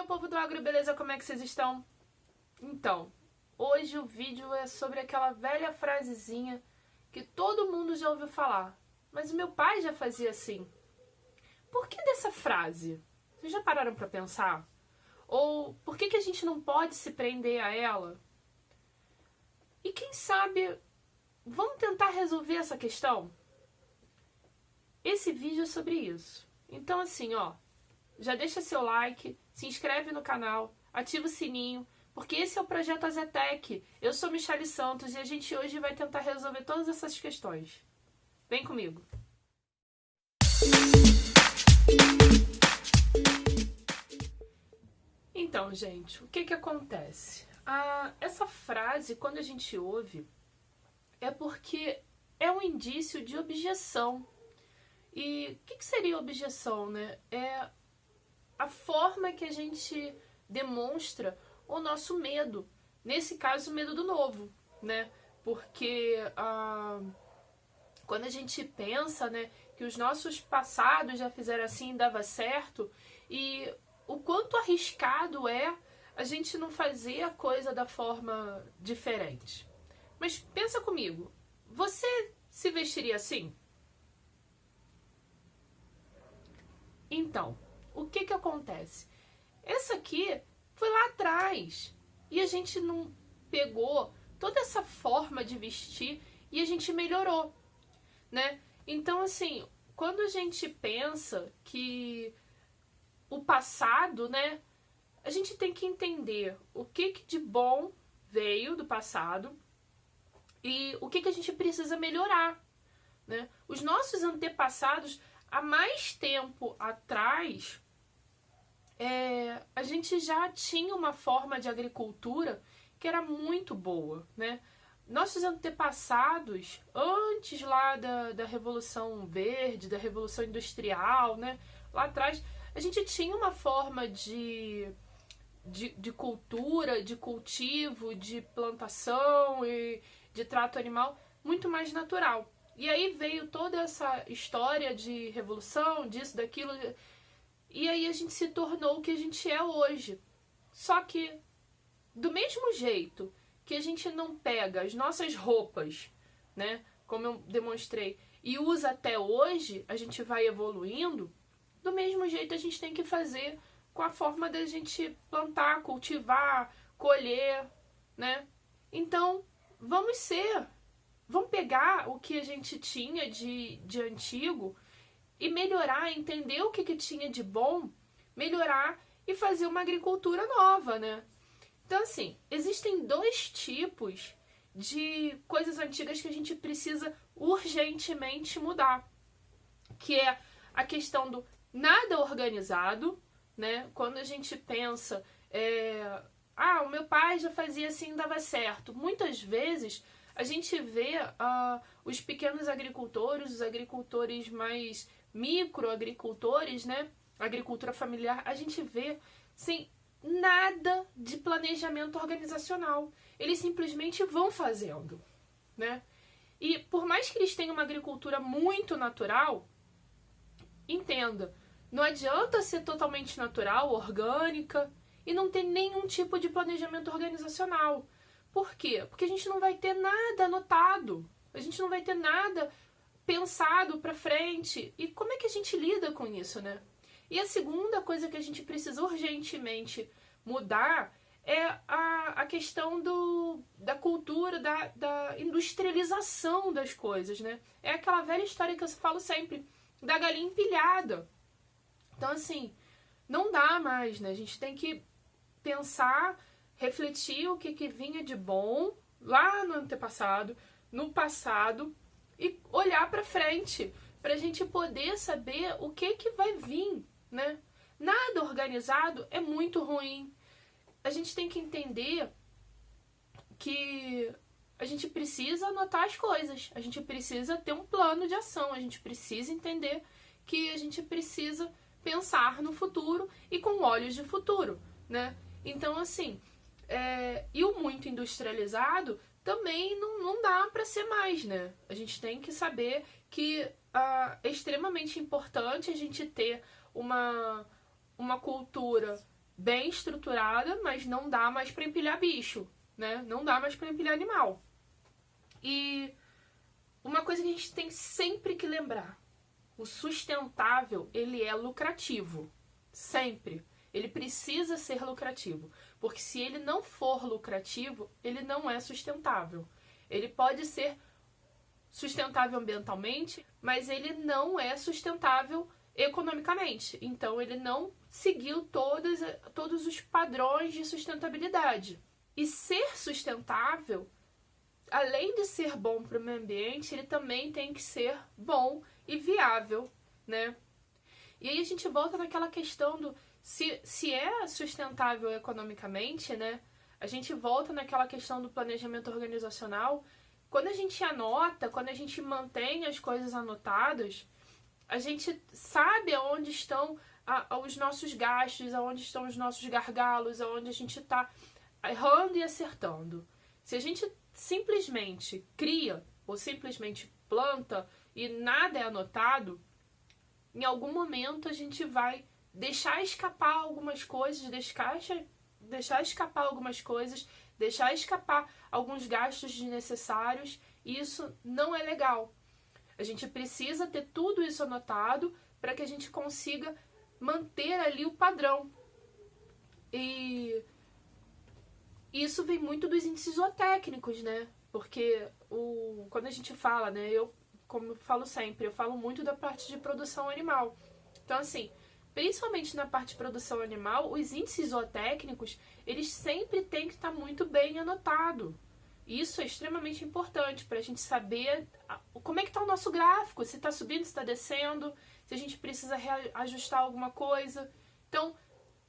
meu povo do agro, beleza? Como é que vocês estão? Então, hoje o vídeo é sobre aquela velha frasezinha que todo mundo já ouviu falar. Mas o meu pai já fazia assim. Por que dessa frase? Vocês já pararam pra pensar? Ou por que a gente não pode se prender a ela? E quem sabe, vamos tentar resolver essa questão? Esse vídeo é sobre isso. Então assim, ó, já deixa seu like, se inscreve no canal, ativa o sininho, porque esse é o Projeto Azetec. Eu sou Michele Santos e a gente hoje vai tentar resolver todas essas questões. Vem comigo! Então, gente, o que acontece? Essa frase, quando a gente ouve, é porque é um indício de objeção. E o que seria objeção, né? É a forma que a gente demonstra o nosso medo. Nesse caso, o medo do novo, né? Porque quando a gente pensa, né, que os nossos passados já fizeram assim e dava certo, e o quanto arriscado é a gente não fazer a coisa da forma diferente. Mas pensa comigo, você se vestiria assim? Então, o que acontece? Essa aqui foi lá atrás e a gente não pegou toda essa forma de vestir e a gente melhorou, né? Então, assim, quando a gente pensa que o passado, né, a gente tem que entender o que de bom veio do passado e o que a gente precisa melhorar, né? Os nossos antepassados, há mais tempo atrás, a gente já tinha uma forma de agricultura que era muito boa, né? Nossos antepassados, antes lá da Revolução Verde, da Revolução Industrial, né? Lá atrás, a gente tinha uma forma de cultura, de cultivo, de plantação e de trato animal muito mais natural. E aí veio toda essa história de revolução, disso, daquilo, e aí a gente se tornou o que a gente é hoje. Só que, do mesmo jeito que a gente não pega as nossas roupas, né, como eu demonstrei, e usa até hoje, a gente vai evoluindo, do mesmo jeito a gente tem que fazer com a forma da gente plantar, cultivar, colher, né? Então, vamos pegar o que a gente tinha de antigo e melhorar, entender o que tinha de bom, melhorar e fazer uma agricultura nova, né? Então, assim, existem dois tipos de coisas antigas que a gente precisa urgentemente mudar, que é a questão do nada organizado, né? Quando a gente pensa, o meu pai já fazia assim, dava certo. Muitas vezes a gente vê os pequenos agricultores, os agricultores mais microagricultores, né? Agricultura familiar, a gente vê sem nada de planejamento organizacional. Eles simplesmente vão fazendo, né? E por mais que eles tenham uma agricultura muito natural, entenda, não adianta ser totalmente natural, orgânica, e não ter nenhum tipo de planejamento organizacional. Por quê? Porque a gente não vai ter nada anotado, a gente não vai ter nada pensado para frente. E como é que a gente lida com isso, né? E a segunda coisa que a gente precisa urgentemente mudar é a questão da cultura, da industrialização das coisas, né? É aquela velha história que eu falo sempre, da galinha empilhada. Então, assim, não dá mais, né? A gente tem que pensar, refletir o que vinha de bom lá no antepassado, no passado, e olhar para frente, para a gente poder saber o que vai vir, né? Nada organizado é muito ruim. A gente tem que entender que a gente precisa anotar as coisas, a gente precisa ter um plano de ação, a gente precisa entender que a gente precisa pensar no futuro e com olhos de futuro, né? Então, assim, e o muito industrializado também não dá para ser mais, né? A gente tem que saber que é extremamente importante a gente ter uma cultura bem estruturada, mas não dá mais para empilhar bicho, né? Não dá mais para empilhar animal. E uma coisa que a gente tem sempre que lembrar, o sustentável, ele é lucrativo, sempre. Ele precisa ser lucrativo, porque se ele não for lucrativo, ele não é sustentável. Ele pode ser sustentável ambientalmente, mas ele não é sustentável economicamente. Então, ele não seguiu todos os padrões de sustentabilidade. E ser sustentável, além de ser bom para o meio ambiente, ele também tem que ser bom e viável, né? E aí a gente volta naquela questão do se é sustentável economicamente, né? A gente volta naquela questão do planejamento organizacional. Quando a gente anota, quando a gente mantém as coisas anotadas, a gente sabe aonde estão os nossos gastos, aonde estão os nossos gargalos, aonde a gente está errando e acertando. Se a gente simplesmente cria ou simplesmente planta e nada é anotado, em algum momento a gente vai deixar escapar algumas coisas, deixar escapar algumas coisas, deixar escapar alguns gastos desnecessários, e isso não é legal. A gente precisa ter tudo isso anotado para que a gente consiga manter ali o padrão. E isso vem muito dos índices zootécnicos, né? Porque quando a gente fala, né? Como eu falo sempre, eu falo muito da parte de produção animal. Então, assim, principalmente na parte de produção animal, os índices zootécnicos, eles sempre têm que estar muito bem anotados. Isso é extremamente importante para a gente saber como é que está o nosso gráfico, se está subindo, se está descendo, se a gente precisa reajustar alguma coisa. Então,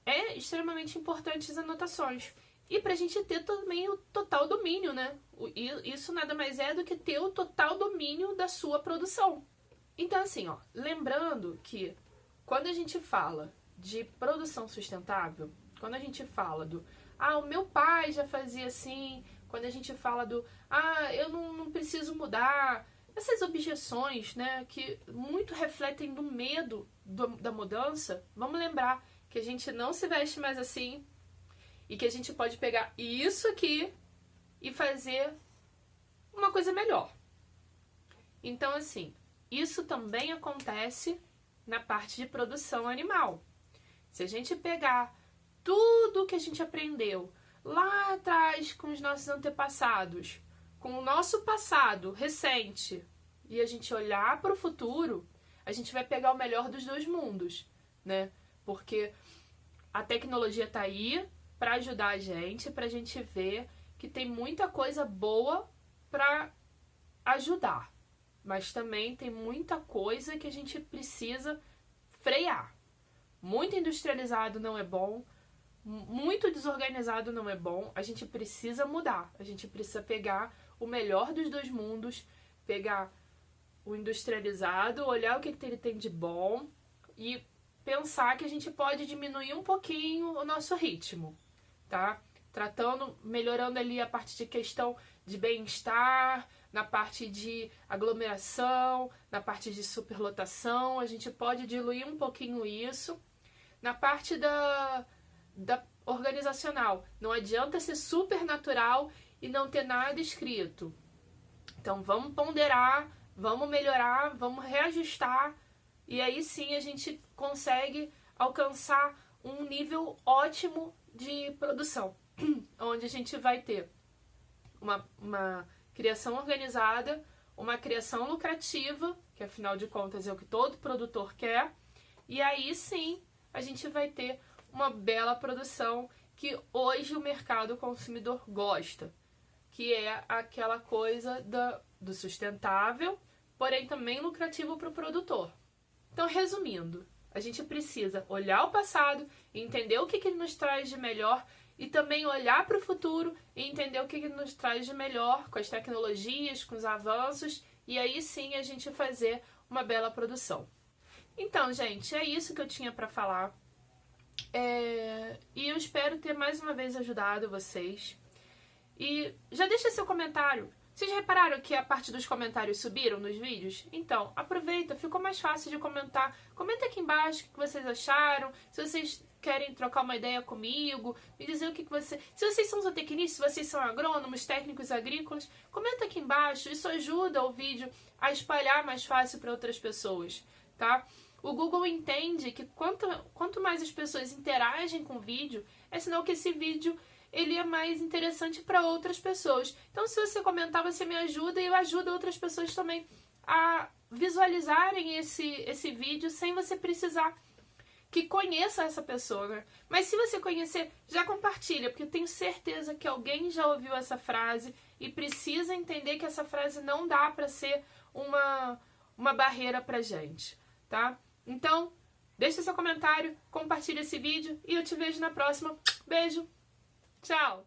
é extremamente importante as anotações. E para a gente ter também o total domínio, né? Isso nada mais é do que ter o total domínio da sua produção. Então, assim, ó, lembrando que quando a gente fala de produção sustentável, quando a gente fala o meu pai já fazia assim, quando a gente fala eu não preciso mudar, essas objeções, né, que muito refletem do medo da mudança, vamos lembrar que a gente não se veste mais assim e que a gente pode pegar isso aqui e fazer uma coisa melhor. Então, assim, isso também acontece na parte de produção animal. Se a gente pegar tudo que a gente aprendeu lá atrás com os nossos antepassados, com o nosso passado recente, e a gente olhar para o futuro, a gente vai pegar o melhor dos dois mundos, né? Porque a tecnologia está aí para ajudar a gente, para a gente ver que tem muita coisa boa para ajudar, mas também tem muita coisa que a gente precisa frear. Muito industrializado não é bom, muito desorganizado não é bom, a gente precisa mudar, a gente precisa pegar o melhor dos dois mundos, pegar o industrializado, olhar o que ele tem de bom e pensar que a gente pode diminuir um pouquinho o nosso ritmo, tá? Melhorando ali a parte de questão de bem-estar, na parte de aglomeração, na parte de superlotação, a gente pode diluir um pouquinho isso. Na parte da organizacional, não adianta ser super natural e não ter nada escrito. Então vamos ponderar, vamos melhorar, vamos reajustar, e aí sim a gente consegue alcançar um nível ótimo de produção, onde a gente vai ter uma criação organizada, uma criação lucrativa, que afinal de contas é o que todo produtor quer, e aí sim a gente vai ter uma bela produção que hoje o mercado consumidor gosta, que é aquela coisa do sustentável, porém também lucrativo para o produtor. Então, resumindo, a gente precisa olhar o passado, entender o que ele nos traz de melhor e também olhar para o futuro e entender o que ele nos traz de melhor com as tecnologias, com os avanços, e aí sim a gente fazer uma bela produção. Então, gente, é isso que eu tinha para falar. E eu espero ter mais uma vez ajudado vocês. E já deixa seu comentário. Vocês repararam que a parte dos comentários subiram nos vídeos? Então, aproveita, ficou mais fácil de comentar. Comenta aqui embaixo o que vocês acharam, se vocês querem trocar uma ideia comigo, me dizer o que você... Se vocês são zootecnistas, se vocês são agrônomos, técnicos agrícolas, comenta aqui embaixo, isso ajuda o vídeo a espalhar mais fácil para outras pessoas, tá? O Google entende que quanto mais as pessoas interagem com o vídeo, é sinal que esse vídeo ele é mais interessante para outras pessoas. Então, se você comentar, você me ajuda e eu ajudo outras pessoas também a visualizarem esse vídeo sem você precisar que conheça essa pessoa, né? Mas se você conhecer, já compartilha, porque eu tenho certeza que alguém já ouviu essa frase e precisa entender que essa frase não dá para ser uma barreira pra gente, tá? Então, deixa seu comentário, compartilha esse vídeo e eu te vejo na próxima. Beijo! Tchau!